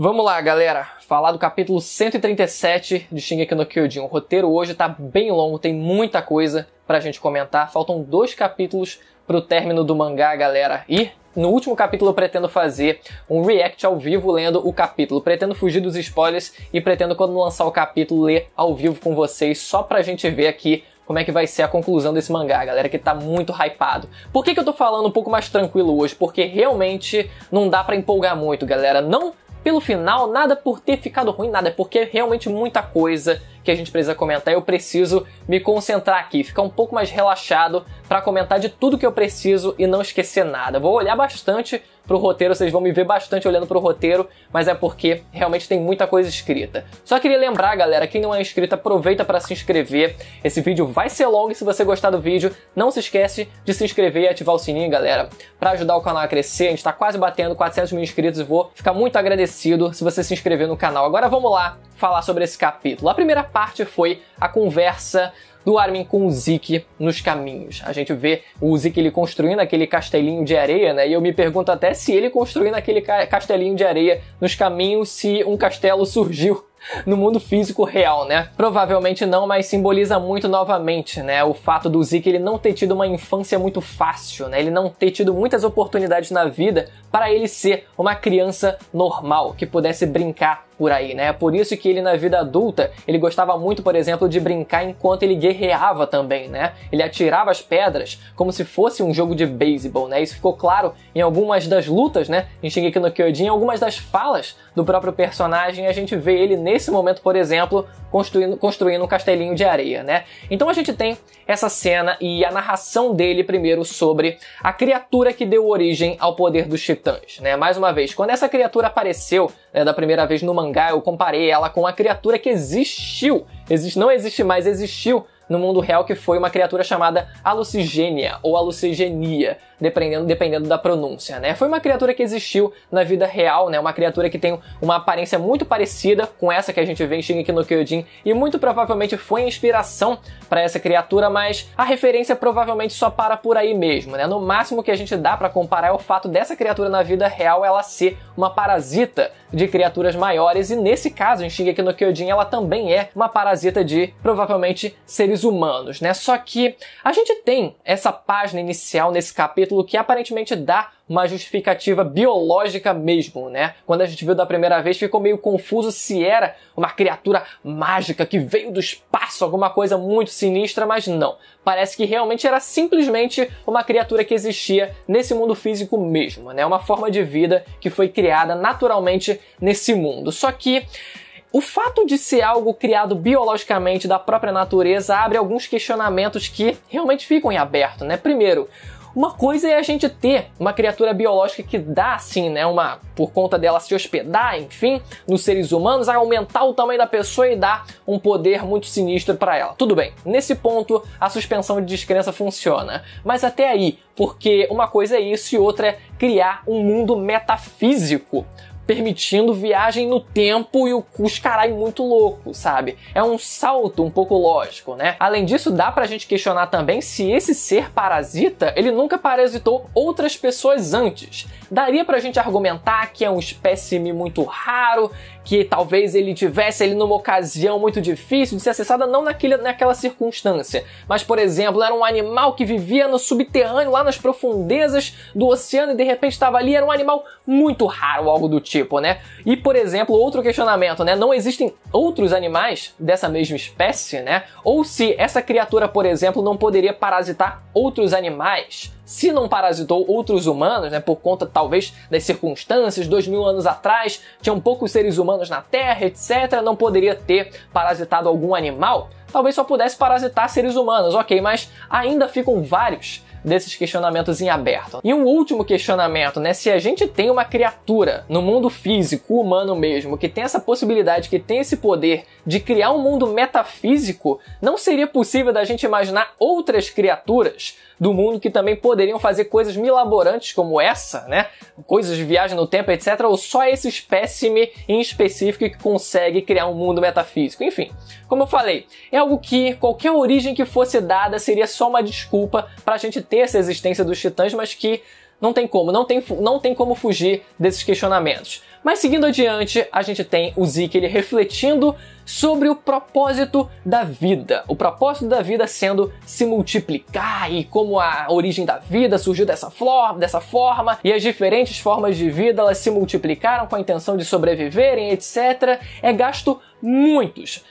Vamos lá, galera, falar do capítulo 137 de Shingeki no Kyojin. O roteiro hoje tá bem longo, tem muita coisa pra gente comentar. Faltam 2 capítulos pro término do mangá, galera. E no último capítulo eu pretendo fazer um react ao vivo lendo o capítulo. Pretendo fugir dos spoilers e pretendo, quando lançar o capítulo, ler ao vivo com vocês, só pra gente ver aqui como é que vai ser a conclusão desse mangá, galera, que tá muito hypado. Por que eu tô falando um pouco mais tranquilo hoje? Porque realmente não dá pra empolgar muito, galera. Não pelo final, nada por ter ficado ruim, nada. É porque é realmente muita coisa que a gente precisa comentar. Eu preciso me concentrar aqui, ficar um pouco mais relaxado pra comentar de tudo que eu preciso e não esquecer nada. Vou olhar bastante pro roteiro, vocês vão me ver bastante olhando pro roteiro, mas é porque realmente tem muita coisa escrita. Só queria lembrar, galera, quem não é inscrito, aproveita para se inscrever. Esse vídeo vai ser longo e se você gostar do vídeo, não se esquece de se inscrever e ativar o sininho, galera, para ajudar o canal a crescer. A gente tá quase batendo 400 mil inscritos e vou ficar muito agradecido se você se inscrever no canal. Agora vamos lá falar sobre esse capítulo. A primeira parte foi a conversa do Armin com o Zeke nos caminhos. A gente vê o Zeke ele construindo aquele castelinho de areia, né? E eu me pergunto até se ele construindo aquele castelinho de areia nos caminhos, se um castelo surgiu no mundo físico real, né? Provavelmente não, mas simboliza muito novamente, né? O fato do Zeke ele não ter tido uma infância muito fácil, né? Ele não ter tido muitas oportunidades na vida para ele ser uma criança normal, que pudesse brincar por aí, né? Por isso que ele na vida adulta, ele gostava muito, por exemplo, de brincar enquanto ele guerreava também, né? Ele atirava as pedras como se fosse um jogo de beisebol, né? Isso ficou claro em algumas das lutas, né? Em Shingeki no Kyojin, algumas das falas do próprio personagem, a gente vê ele nesse momento, por exemplo, construindo um castelinho de areia, né? Então a gente tem essa cena e a narração dele primeiro sobre a criatura que deu origem ao poder dos titãs, né? Mais uma vez, quando essa criatura apareceu, né, da primeira vez no mangá, eu comparei ela com uma criatura que existiu, não existe mais, existiu no mundo real, que foi uma criatura chamada Alucigênia ou Alucigenia, dependendo da pronúncia, né? Foi uma criatura que existiu na vida real, né? Uma criatura que tem uma aparência muito parecida com essa que a gente vê em Shingeki no Kyojin e muito provavelmente foi inspiração para essa criatura, mas a referência provavelmente só para por aí mesmo, né? No máximo que a gente dá para comparar é o fato dessa criatura na vida real ela ser uma parasita de criaturas maiores e nesse caso, em Shingeki no Kyojin, ela também é uma parasita de provavelmente seres humanos, né? Só que a gente tem essa página inicial nesse capítulo que aparentemente dá uma justificativa biológica mesmo, né? Quando a gente viu da primeira vez, ficou meio confuso se era uma criatura mágica que veio do espaço, alguma coisa muito sinistra, mas não. Parece que realmente era simplesmente uma criatura que existia nesse mundo físico mesmo, né? Uma forma de vida que foi criada naturalmente nesse mundo. Só que o fato de ser algo criado biologicamente da própria natureza abre alguns questionamentos que realmente ficam em aberto, né? Primeiro, uma coisa é a gente ter uma criatura biológica que dá, assim, né, por conta dela se hospedar, enfim, nos seres humanos, aumentar o tamanho da pessoa e dar um poder muito sinistro para ela. Tudo bem, nesse ponto a suspensão de descrença funciona, mas até aí, porque uma coisa é isso e outra é criar um mundo metafísico, permitindo viagem no tempo e os carai muito louco, sabe? É um salto um pouco lógico, né? Além disso, dá pra gente questionar também se esse ser parasita, ele nunca parasitou outras pessoas antes. Daria pra gente argumentar que é um espécime muito raro, que talvez ele tivesse ali numa ocasião muito difícil de ser acessada, não naquela circunstância, mas, por exemplo, era um animal que vivia no subterrâneo, lá nas profundezas do oceano e de repente estava ali, era um animal muito raro, algo do tipo, né? E, por exemplo, outro questionamento, né? Não existem outros animais dessa mesma espécie, né? Ou se essa criatura, por exemplo, não poderia parasitar outros animais, se não parasitou outros humanos, né, por conta talvez das circunstâncias, 2000 anos atrás, tinham poucos seres humanos na Terra, etc., não poderia ter parasitado algum animal, talvez só pudesse parasitar seres humanos, ok, mas ainda ficam vários desses questionamentos em aberto. E um último questionamento, né? Se a gente tem uma criatura no mundo físico, humano mesmo, que tem essa possibilidade, que tem esse poder de criar um mundo metafísico, não seria possível da gente imaginar outras criaturas do mundo que também poderiam fazer coisas milaborantes como essa, né? Coisas de viagem no tempo, etc. Ou só esse espécime em específico que consegue criar um mundo metafísico. Enfim, como eu falei, é algo que qualquer origem que fosse dada seria só uma desculpa pra gente ter essa existência dos titãs, mas que não tem como, não tem como fugir desses questionamentos. Mas seguindo adiante, a gente tem o Zeke ele refletindo sobre o propósito da vida. O propósito da vida sendo se multiplicar e como a origem da vida surgiu dessa forma e as diferentes formas de vida elas se multiplicaram com a intenção de sobreviverem, etc. É gasto muitos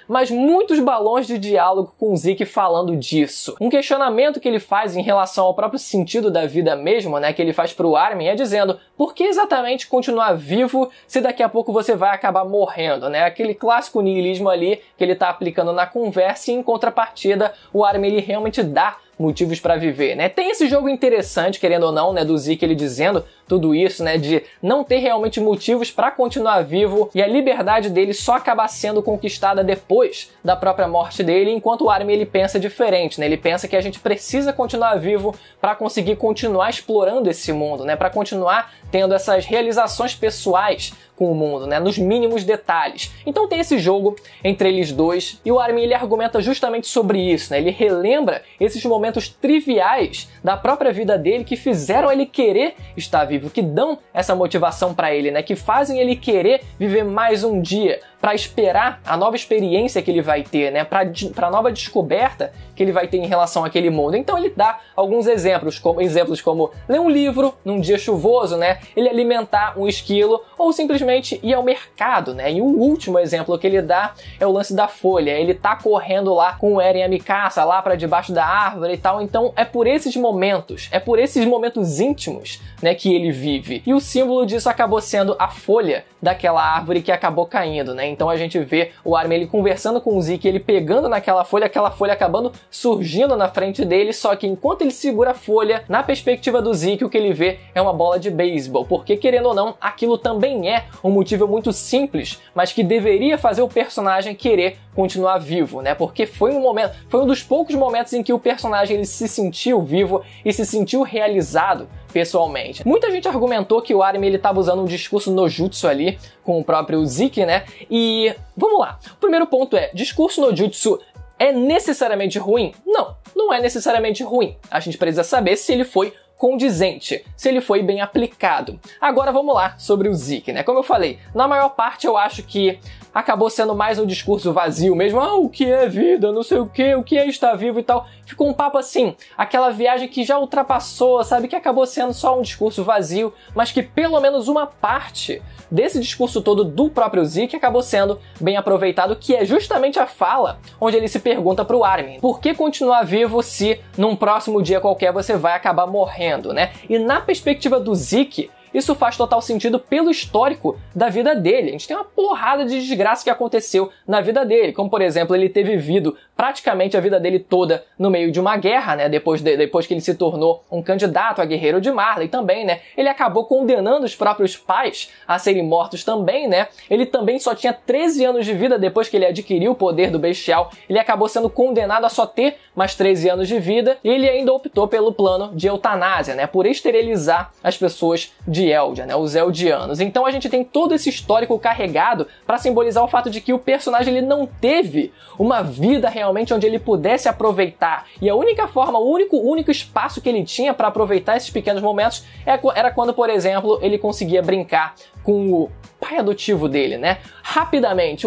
balões de diálogo com o Zeke falando disso. Um questionamento que ele faz em relação ao próprio sentido da vida mesmo, né, que ele faz pro Armin é dizendo: por que exatamente continuar vivo se daqui a pouco você vai acabar morrendo, né? Aquele clássico niilismo ali que ele tá aplicando na conversa e em contrapartida o Armin ele realmente dá motivos para viver, né? Tem esse jogo interessante, querendo ou não, né, do Zeke ele dizendo tudo isso, né, de não ter realmente motivos para continuar vivo e a liberdade dele só acabar sendo conquistada depois da própria morte dele, enquanto o Armin ele pensa diferente, né? Ele pensa que a gente precisa continuar vivo para conseguir continuar explorando esse mundo, né? Para continuar tendo essas realizações pessoais com o mundo, né, nos mínimos detalhes. Então tem esse jogo entre eles dois e o Armin ele argumenta justamente sobre isso, né? Ele relembra esses momentos triviais da própria vida dele que fizeram ele querer estar vivo, que dão essa motivação para ele, né? Que fazem ele querer viver mais um dia, para esperar a nova experiência que ele vai ter, né? Para a nova descoberta que ele vai ter em relação àquele mundo. Então ele dá alguns exemplos como ler um livro num dia chuvoso, né? Ele alimentar um esquilo ou simplesmente ir ao mercado, né? E o último exemplo que ele dá é o lance da folha. Ele tá correndo lá com o Eren e a Mikasa lá para debaixo da árvore e tal. Então é por esses momentos íntimos, né, que ele vive. E o símbolo disso acabou sendo a folha daquela árvore que acabou caindo, né? Então a gente vê o Armin ele conversando com o Zeke, ele pegando naquela folha, aquela folha acabando surgindo na frente dele, só que enquanto ele segura a folha, na perspectiva do Zeke, o que ele vê é uma bola de beisebol, porque querendo ou não, aquilo também é um motivo muito simples, mas que deveria fazer o personagem querer continuar vivo, né? Porque foi um dos poucos momentos em que o personagem ele se sentiu vivo e se sentiu realizado pessoalmente. Muita gente argumentou que o Armin ele estava usando um discurso no jutsu ali com o próprio Zeke, né? E vamos lá. O primeiro ponto é: discurso no jutsu é necessariamente ruim? Não, não é necessariamente ruim. A gente precisa saber se ele foi condizente, se ele foi bem aplicado. Agora vamos lá sobre o Zeke, né? Como eu falei, na maior parte eu acho que acabou sendo mais um discurso vazio mesmo. Ah, o que é vida, não sei o que é estar vivo e tal. Ficou um papo assim, aquela viagem que já ultrapassou, sabe? Que acabou sendo só um discurso vazio, mas que pelo menos uma parte desse discurso todo do próprio Zeke acabou sendo bem aproveitado, que é justamente a fala onde ele se pergunta pro Armin: por que continuar vivo se num próximo dia qualquer você vai acabar morrendo, né? E na perspectiva do Zeke, isso faz total sentido pelo histórico da vida dele. A gente tem uma porrada de desgraça que aconteceu na vida dele, como por exemplo, ele ter vivido praticamente a vida dele toda no meio de uma guerra, né? Depois que ele se tornou um candidato a guerreiro de Marley também, né? Ele acabou condenando os próprios pais a serem mortos também, né? Ele também só tinha 13 anos de vida depois que ele adquiriu o poder do Bestial. Ele acabou sendo condenado a só ter mais 13 anos de vida e ele ainda optou pelo plano de eutanásia, né? Por esterilizar as pessoas de Eldia, né? Os Eldianos. Então a gente tem todo esse histórico carregado para simbolizar o fato de que o personagem ele não teve uma vida realmente onde ele pudesse aproveitar. E a única forma, o único espaço que ele tinha para aproveitar esses pequenos momentos era quando, por exemplo, ele conseguia brincar com o pai adotivo dele, né? Rapidamente,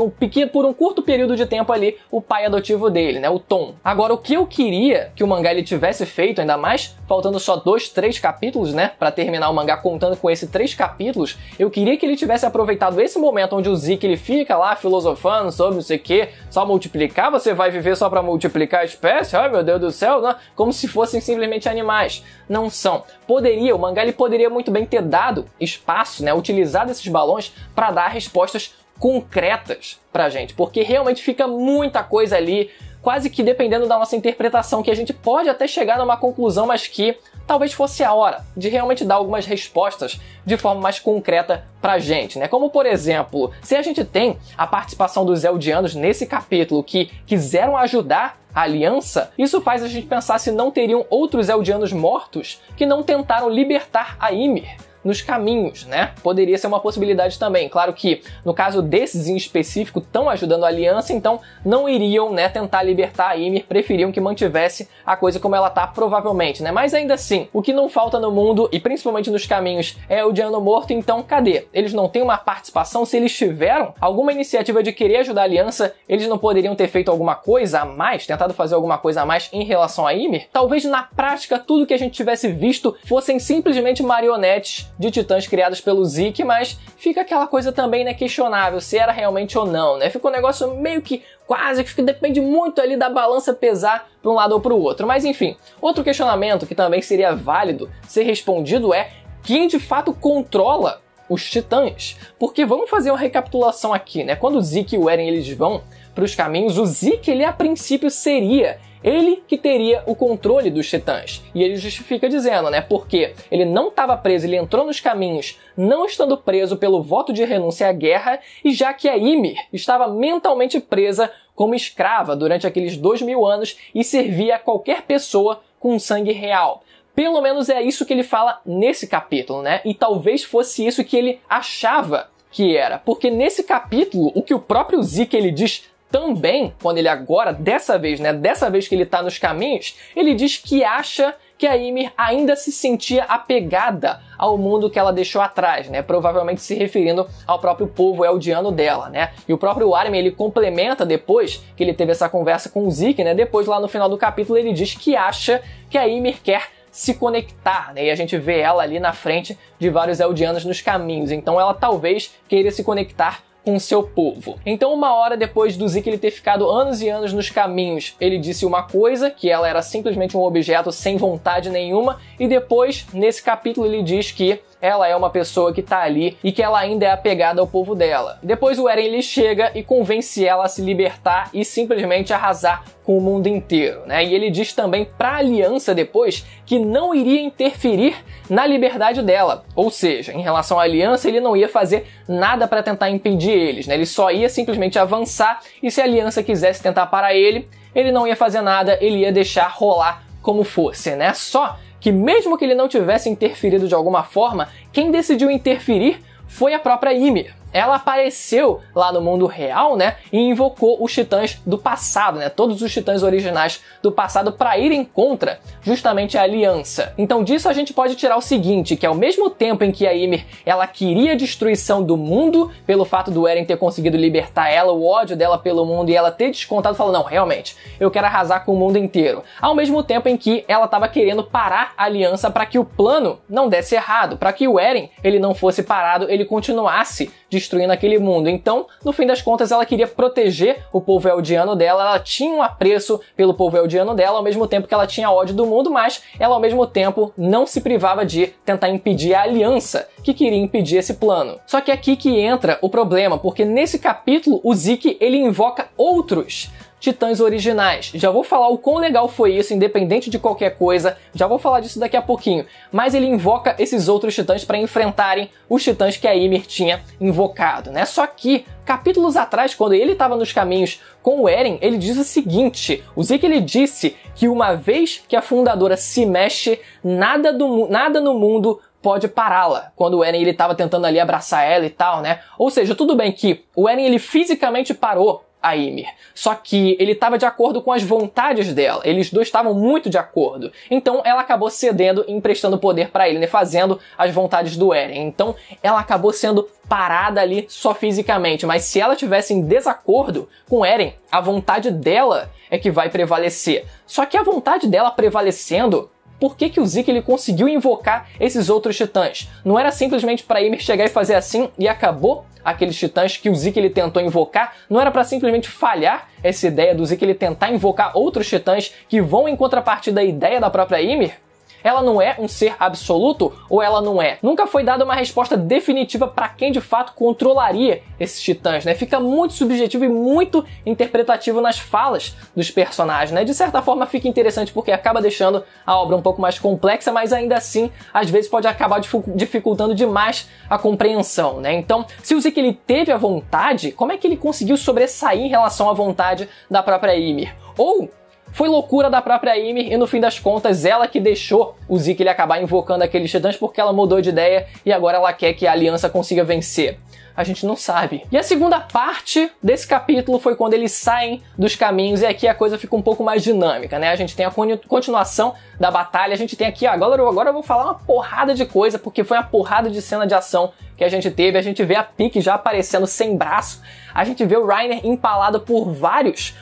por um curto período de tempo ali, o pai adotivo dele, né? O Tom. Agora, o que eu queria que o mangá ele tivesse feito, ainda mais faltando só 2, 3 capítulos, né? Pra terminar o mangá contando com esses 3 capítulos, eu queria que ele tivesse aproveitado esse momento onde o Zeke ele fica lá filosofando sobre não sei o que, só multiplicar, você vai viver só pra multiplicar a espécie? Ai meu Deus do céu, né? Como se fossem simplesmente animais. Não são. O mangá ele poderia muito bem ter dado espaço, né? Utilizado esses balões para dar respostas concretas pra gente, porque realmente fica muita coisa ali, quase que dependendo da nossa interpretação, que a gente pode até chegar numa conclusão, mas que talvez fosse a hora de realmente dar algumas respostas de forma mais concreta pra gente, né? Como, por exemplo, se a gente tem a participação dos Eldianos nesse capítulo que quiseram ajudar a aliança, isso faz a gente pensar se não teriam outros Eldianos mortos que não tentaram libertar a Ymir nos caminhos, né? Poderia ser uma possibilidade também. Claro que, no caso desses em específico, estão ajudando a aliança, então não iriam, né, tentar libertar a Ymir, preferiam que mantivesse a coisa como ela tá, provavelmente, né? Mas ainda assim, o que não falta no mundo, e principalmente nos caminhos, é Eldiano morto, então cadê? Eles não têm uma participação? Se eles tiveram alguma iniciativa de querer ajudar a aliança, eles não poderiam ter feito alguma coisa a mais, tentado fazer alguma coisa a mais em relação a Ymir? Talvez na prática tudo que a gente tivesse visto fossem simplesmente marionetes de titãs criadas pelo Zeke, mas fica aquela coisa também, né, questionável se era realmente ou não, né? Ficou um negócio meio que quase que depende muito ali da balança pesar para um lado ou para o outro. Mas enfim, outro questionamento que também seria válido ser respondido é quem de fato controla os titãs? Porque vamos fazer uma recapitulação aqui, né? Quando o Zeke e o Eren eles vão para os caminhos, o Zeke ele a princípio seria ele que teria o controle dos titãs. E ele justifica dizendo, né, porque ele não estava preso, ele entrou nos caminhos não estando preso pelo voto de renúncia à guerra, e já que a Ymir estava mentalmente presa como escrava durante aqueles 2000 anos e servia a qualquer pessoa com sangue real. Pelo menos é isso que ele fala nesse capítulo, né? E talvez fosse isso que ele achava que era. Porque nesse capítulo, o que o próprio Zeke ele diz também, quando ele agora, dessa vez que ele tá nos caminhos, ele diz que acha que a Ymir ainda se sentia apegada ao mundo que ela deixou atrás, né? Provavelmente se referindo ao próprio povo eldiano dela, né? E o próprio Armin, ele complementa depois que ele teve essa conversa com o Zeke, né? Depois, lá no final do capítulo, ele diz que acha que a Ymir quer se conectar, né? E a gente vê ela ali na frente de vários eldianos nos caminhos. Então ela talvez queira se conectar com seu povo. Então, uma hora depois do Zeke ele ter ficado anos e anos nos caminhos, ele disse uma coisa, que ela era simplesmente um objeto sem vontade nenhuma, e depois, nesse capítulo, ele diz que ela é uma pessoa que tá ali e que ela ainda é apegada ao povo dela. Depois o Eren ele chega e convence ela a se libertar e simplesmente arrasar com o mundo inteiro, né? E ele diz também pra aliança depois que não iria interferir na liberdade dela. Ou seja, em relação à aliança, ele não ia fazer nada para tentar impedir eles, né? Ele só ia simplesmente avançar e se a aliança quisesse tentar parar ele, ele não ia fazer nada, ele ia deixar rolar como fosse, né? Só que mesmo que ele não tivesse interferido de alguma forma, quem decidiu interferir foi a própria Ymir. Ela apareceu lá no mundo real, né, e invocou os titãs do passado, né, todos os titãs originais do passado para irem contra justamente a aliança. Então disso a gente pode tirar o seguinte, que ao mesmo tempo em que a Ymir, ela queria a destruição do mundo, pelo fato do Eren ter conseguido libertar ela, o ódio dela pelo mundo e ela ter descontado, falando, não, realmente, eu quero arrasar com o mundo inteiro. Ao mesmo tempo em que ela estava querendo parar a aliança para que o plano não desse errado, para que o Eren, ele não fosse parado, ele continuasse destruindo aquele mundo. Então, no fim das contas, ela queria proteger o povo eldiano dela, ela tinha um apreço pelo povo eldiano dela, ao mesmo tempo que ela tinha ódio do mundo, mas ela, ao mesmo tempo, não se privava de tentar impedir a aliança que queria impedir esse plano. Só que é aqui que entra o problema, porque nesse capítulo, o Zeke, ele invoca outros titãs originais. Já vou falar o quão legal foi isso, independente de qualquer coisa, já vou falar disso daqui a pouquinho, mas ele invoca esses outros titãs para enfrentarem os titãs que a Ymir tinha invocado, né? Só que, capítulos atrás, quando ele estava nos caminhos com o Eren, ele diz o seguinte, o Zeke ele disse que uma vez que a fundadora se mexe, nada no mundo pode pará-la, quando o Eren ele estava tentando ali abraçar ela e tal, né? Ou seja, tudo bem que o Eren ele fisicamente parou a Ymir, só que ele estava de acordo com as vontades dela, eles dois estavam muito de acordo, então ela acabou cedendo e emprestando poder para ele, né, fazendo as vontades do Eren, então ela acabou sendo parada ali só fisicamente, mas se ela tivesse em desacordo com Eren, a vontade dela é que vai prevalecer, só que a vontade dela prevalecendo, por que o Zeke ele conseguiu invocar esses outros titãs? Não era simplesmente para Ymir chegar e fazer assim e acabou aqueles titãs que o Zeke ele tentou invocar? Não era para simplesmente falhar essa ideia do Zeke ele tentar invocar outros titãs que vão em contrapartida da ideia da própria Ymir? Ela não é um ser absoluto ou ela não é? Nunca foi dada uma resposta definitiva para quem de fato controlaria esses titãs, né? Fica muito subjetivo e muito interpretativo nas falas dos personagens, né? De certa forma fica interessante porque acaba deixando a obra um pouco mais complexa, mas ainda assim, às vezes pode acabar dificultando demais a compreensão, né? Então, se o Zeke ele teve a vontade, como é que ele conseguiu sobressair em relação à vontade da própria Ymir? Ou foi loucura da própria Ymir e no fim das contas ela que deixou o Zeke ele acabar invocando aqueles titãs porque ela mudou de ideia e agora ela quer que a aliança consiga vencer. A gente não sabe. E a segunda parte desse capítulo foi quando eles saem dos caminhos e aqui a coisa fica um pouco mais dinâmica, né? A gente tem a continuação da batalha, a gente tem aqui, agora eu vou falar uma porrada de coisa, porque foi uma porrada de cena de ação que a gente teve. A gente vê a Pieck já aparecendo sem braço, a gente vê o Reiner empalado por vários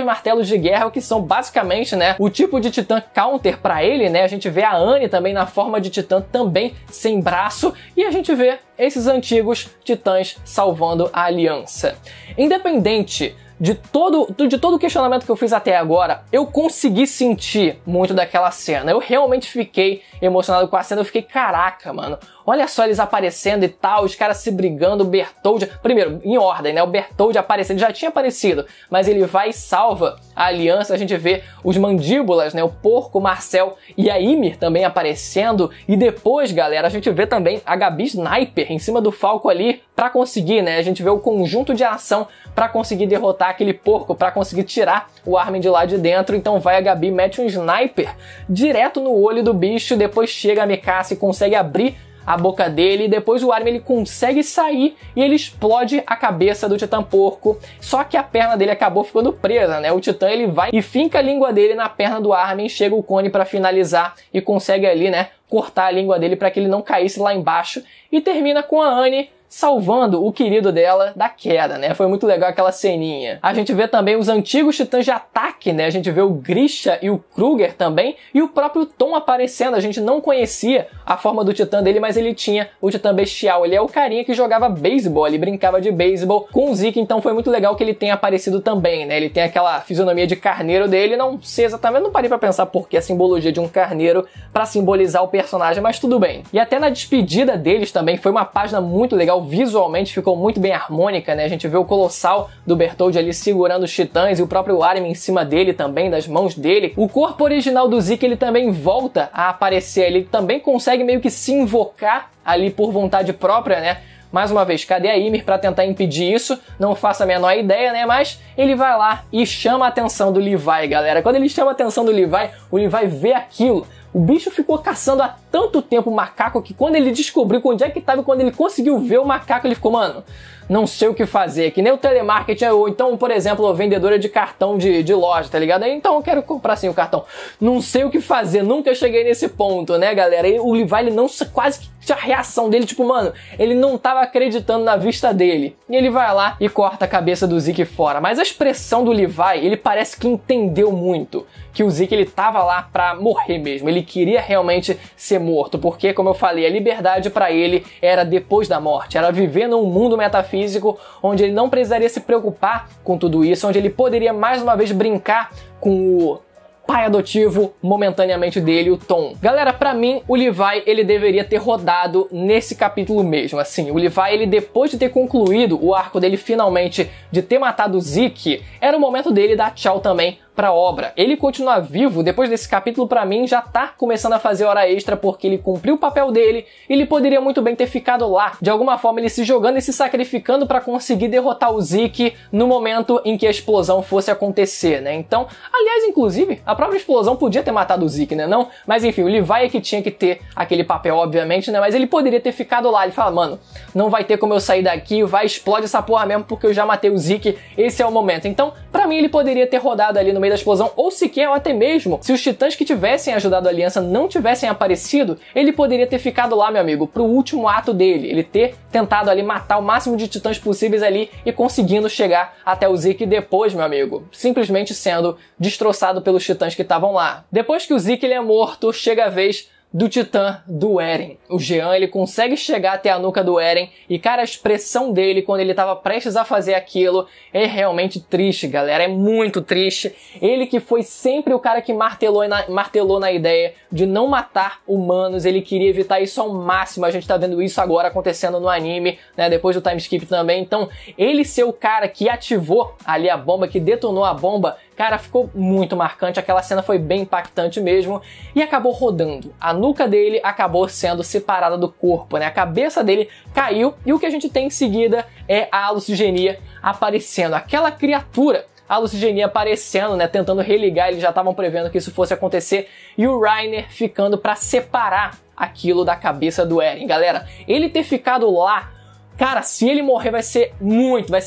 martelos de guerra, que são basicamente, né, o tipo de titã counter pra ele, né? A gente vê a Anne também na forma de titã, também sem braço, e a gente vê esses antigos titãs salvando a aliança. Independente de todo o questionamento que eu fiz até agora, eu consegui sentir muito daquela cena. Eu realmente fiquei emocionado com a cena. Eu fiquei, caraca, mano, olha só eles aparecendo e tal, os caras se brigando, o Bertholdt... Primeiro, em ordem, né? O Bertholdt aparecendo, já tinha aparecido, mas ele vai e salva a aliança. A gente vê os mandíbulas, né? O porco, o Marcel e a Ymir também aparecendo. E depois, galera, a gente vê também a Gabi Sniper em cima do Falco ali pra conseguir, né? A gente vê o conjunto de ação pra conseguir derrotar aquele porco, pra conseguir tirar o Armin de lá de dentro. Então vai a Gabi, mete um Sniper direto no olho do bicho, depois chega a Mikasa e consegue abrir a boca dele, e depois o Armin ele consegue sair e ele explode a cabeça do Titã Porco, só que a perna dele acabou ficando presa, né? O Titã ele vai e finca a língua dele na perna do Armin, chega o Connie pra finalizar e consegue ali, né, cortar a língua dele pra que ele não caísse lá embaixo, e termina com a Anne salvando o querido dela da queda, né? Foi muito legal aquela ceninha. A gente vê também os antigos titãs de ataque, né? A gente vê o Grisha e o Kruger também, e o próprio Tom aparecendo. A gente não conhecia a forma do titã dele, mas ele tinha o titã bestial. Ele é o carinha que jogava beisebol, ele brincava de beisebol com o Zeke, então foi muito legal que ele tenha aparecido também, né? Ele tem aquela fisionomia de carneiro dele, não sei exatamente, não parei pra pensar por que a simbologia de um carneiro pra simbolizar o personagem, mas tudo bem. E até na despedida deles também foi uma página muito legal, visualmente ficou muito bem harmônica, né? A gente vê o Colossal do Bertholdt ali segurando os titãs e o próprio Armin em cima dele também, das mãos dele. O corpo original do Zeke, ele também volta a aparecer, ele também consegue meio que se invocar ali por vontade própria, né? Mais uma vez, cadê a Ymir pra tentar impedir isso? Não faço a menor ideia, né? Mas ele vai lá e chama a atenção do Levi, galera. Quando ele chama a atenção do Levi, o Levi vê aquilo. O bicho ficou caçando há tanto tempo o macaco que quando ele descobriu onde é que estava, quando ele conseguiu ver o macaco, ele ficou, mano, não sei o que fazer. Que nem o telemarketing, ou então, por exemplo, a vendedora de cartão de loja, tá ligado? Então eu quero comprar sim o cartão. Não sei o que fazer, nunca cheguei nesse ponto, né, galera? E o Levi, ele não quase que a reação dele, tipo, mano, ele não tava acreditando na vista dele. E ele vai lá e corta a cabeça do Zeke fora. Mas a expressão do Levi, ele parece que entendeu muito que o Zeke, ele tava lá pra morrer mesmo. Ele queria realmente ser morto, porque, como eu falei, a liberdade pra ele era depois da morte. Era viver num mundo metafísico onde ele não precisaria se preocupar com tudo isso, onde ele poderia mais uma vez brincar com o pai adotivo momentaneamente dele, o Tom. Galera, pra mim, o Levi, ele deveria ter rodado nesse capítulo mesmo, assim. O Levi, ele depois de ter concluído o arco dele finalmente, de ter matado o Zeke, era o momento dele dar tchau também pra obra. Ele continuar vivo, depois desse capítulo, pra mim, já tá começando a fazer hora extra, porque ele cumpriu o papel dele, e ele poderia muito bem ter ficado lá, de alguma forma, ele se jogando e se sacrificando pra conseguir derrotar o Zeke no momento em que a explosão fosse acontecer, né? Então, aliás, inclusive, a própria explosão podia ter matado o Zeke, né? Não? Mas enfim, o Levi é que tinha que ter aquele papel, obviamente, né? Mas ele poderia ter ficado lá. Ele fala, mano, não vai ter como eu sair daqui, vai, explode essa porra mesmo, porque eu já matei o Zeke, esse é o momento. Então, pra mim, ele poderia ter rodado ali no meio da explosão, ou sequer, ou até mesmo, se os titãs que tivessem ajudado a aliança não tivessem aparecido, ele poderia ter ficado lá, meu amigo, pro último ato dele, ele ter tentado ali matar o máximo de titãs possíveis ali e conseguindo chegar até o Zeke depois, meu amigo, simplesmente sendo destroçado pelos titãs que estavam lá. Depois que o Zeke ele é morto, chega a vez do titã do Eren. O Jean, ele consegue chegar até a nuca do Eren e, cara, a expressão dele quando ele tava prestes a fazer aquilo é realmente triste, galera. É muito triste. Ele que foi sempre o cara que martelou na ideia de não matar humanos, ele queria evitar isso ao máximo. A gente tá vendo isso agora acontecendo no anime, né, depois do time skip também. Então, ele ser o cara que ativou ali a bomba, que detonou a bomba, cara, ficou muito marcante. Aquela cena foi bem impactante mesmo e acabou rodando. A nuca dele acabou sendo separada do corpo, né? A cabeça dele caiu e o que a gente tem em seguida é a Lucigenia aparecendo. Aquela criatura a Lucy Genie aparecendo, né, tentando religar, eles já estavam prevendo que isso fosse acontecer, e o Reiner ficando pra separar aquilo da cabeça do Eren. Galera, ele ter ficado lá, cara, se ele morrer vai ser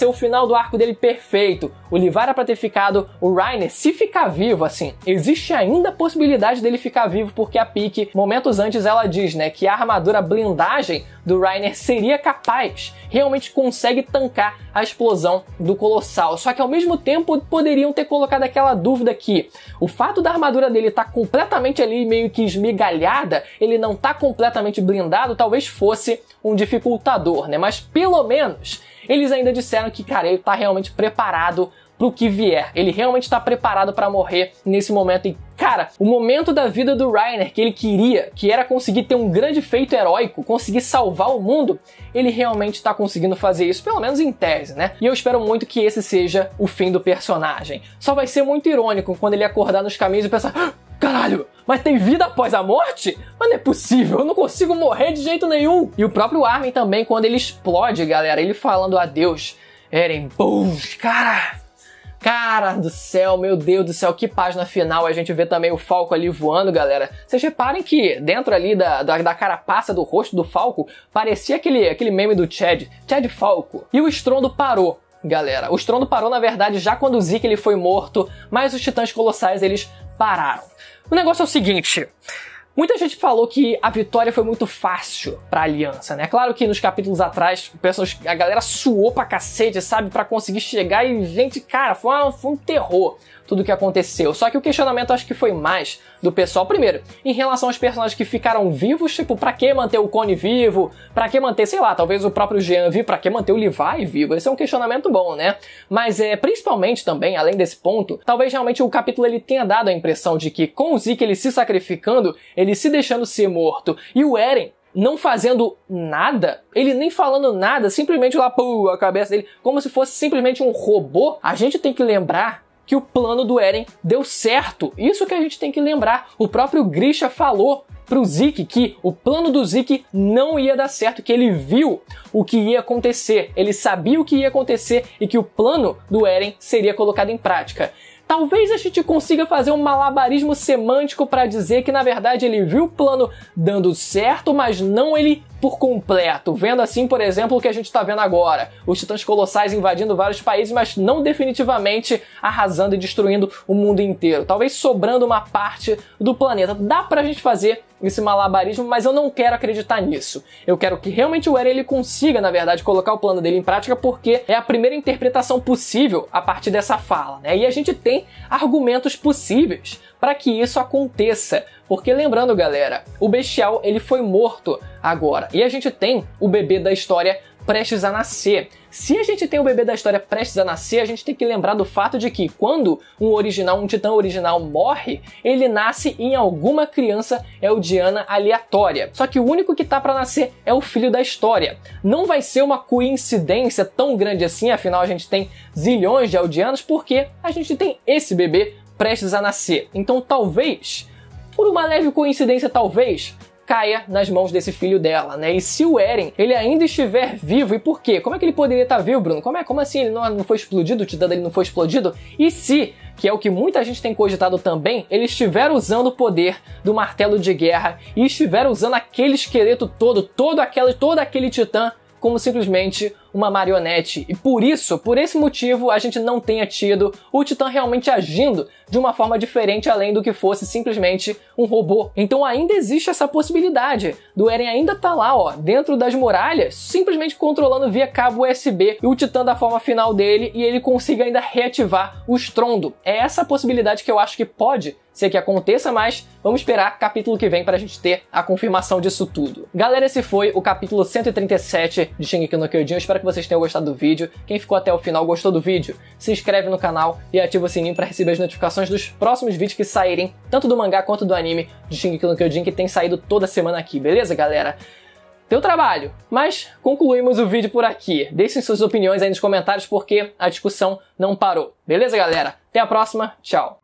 o final do arco dele perfeito. O Levi era pra ter ficado, o Reiner, se ficar vivo, assim, existe ainda a possibilidade dele ficar vivo, porque a Pieck, momentos antes, ela diz, né, que a armadura blindagem do Reiner seria capaz, realmente consegue tancar a explosão do Colossal. Só que ao mesmo tempo poderiam ter colocado aquela dúvida que o fato da armadura dele estar completamente ali meio que esmigalhada, ele não tá completamente blindado, talvez fosse um dificultador, né? Mas pelo menos eles ainda disseram que, cara, ele tá realmente preparado pro que vier. Ele realmente tá preparado pra morrer nesse momento. E, cara, o momento da vida do Reiner que ele queria, que era conseguir ter um grande feito heróico, conseguir salvar o mundo, ele realmente tá conseguindo fazer isso, pelo menos em tese, né? E eu espero muito que esse seja o fim do personagem. Só vai ser muito irônico quando ele acordar nos caminhos e pensar: caralho, mas tem vida após a morte? Mas não é possível, eu não consigo morrer de jeito nenhum. E o próprio Armin também, quando ele explode, galera, ele falando adeus, Eren, bum, cara do céu, meu Deus do céu, que página final. A gente vê também o Falco ali voando, galera. Vocês reparem que dentro ali da carapaça do rosto do Falco, parecia aquele meme do Chad Falco. E o estrondo parou. Galera, o estrondo parou, na verdade, já quando o Zeke ele foi morto, mas os titãs colossais, eles pararam. O negócio é o seguinte: muita gente falou que a vitória foi muito fácil pra Aliança, né? Claro que nos capítulos atrás, a galera suou pra cacete, sabe? Pra conseguir chegar e, gente, cara, foi um terror tudo que aconteceu. Só que o questionamento acho que foi mais do pessoal, primeiro, em relação aos personagens que ficaram vivos, tipo, pra que manter o Cone vivo? Pra que manter, sei lá, talvez o próprio Jean vivo? Pra que manter o Levi vivo? Esse é um questionamento bom, né? Mas principalmente também, além desse ponto, talvez realmente o capítulo ele tenha dado a impressão de que com o Zeke ele se sacrificando, ele se deixando ser morto, e o Eren não fazendo nada, ele nem falando nada, simplesmente lá, pô, a cabeça dele, como se fosse simplesmente um robô. A gente tem que lembrar que o plano do Eren deu certo. Isso que a gente tem que lembrar. O próprio Grisha falou pro Zeke que o plano do Zeke não ia dar certo, que ele viu o que ia acontecer, ele sabia o que ia acontecer e que o plano do Eren seria colocado em prática. Talvez a gente consiga fazer um malabarismo semântico para dizer que, na verdade, ele viu o plano dando certo, mas não ele por completo. Vendo assim, por exemplo, o que a gente está vendo agora. Os titãs colossais invadindo vários países, mas não definitivamente arrasando e destruindo o mundo inteiro. Talvez sobrando uma parte do planeta. Dá pra gente fazer esse malabarismo, mas eu não quero acreditar nisso. Eu quero que realmente o Eren ele consiga, na verdade, colocar o plano dele em prática, porque é a primeira interpretação possível a partir dessa fala, né? E a gente tem argumentos possíveis para que isso aconteça. Porque lembrando, galera, o Bestial ele foi morto agora. E a gente tem o bebê da história prestes a nascer. Se a gente tem o bebê da história prestes a nascer, a gente tem que lembrar do fato de que quando um titã original morre, ele nasce em alguma criança eldiana aleatória. Só que o único que tá pra nascer é o filho da história. Não vai ser uma coincidência tão grande assim, afinal a gente tem zilhões de eldianos, porque a gente tem esse bebê prestes a nascer. Então talvez, por uma leve coincidência talvez, caia nas mãos desse filho dela, né? E se o Eren, ele ainda estiver vivo, e por quê? Como é que ele poderia estar vivo, Bruno? Como assim ele não foi explodido? O titã dele não foi explodido? E se, que é o que muita gente tem cogitado também, ele estiver usando o poder do martelo de guerra e estiver usando aquele esqueleto todo aquele titã como simplesmente uma marionete. E por esse motivo, a gente não tenha tido o Titã realmente agindo de uma forma diferente, além do que fosse simplesmente um robô. Então ainda existe essa possibilidade do Eren ainda tá lá, ó, dentro das muralhas, simplesmente controlando via cabo USB e o Titã da forma final dele, e ele consiga ainda reativar o estrondo. É essa possibilidade que eu acho que pode ser que aconteça, mas vamos esperar capítulo que vem pra gente ter a confirmação disso tudo. Galera, esse foi o capítulo 137 de Shingeki no Kyojin. Eu espero que vocês tenham gostado do vídeo. Quem ficou até o final, gostou do vídeo, se inscreve no canal e ativa o sininho para receber as notificações dos próximos vídeos que saírem, tanto do mangá quanto do anime de Shingeki no Kyojin, que tem saído toda semana aqui, beleza, galera? Deu trabalho, mas concluímos o vídeo por aqui. Deixem suas opiniões aí nos comentários, porque a discussão não parou. Beleza, galera? Até a próxima, tchau!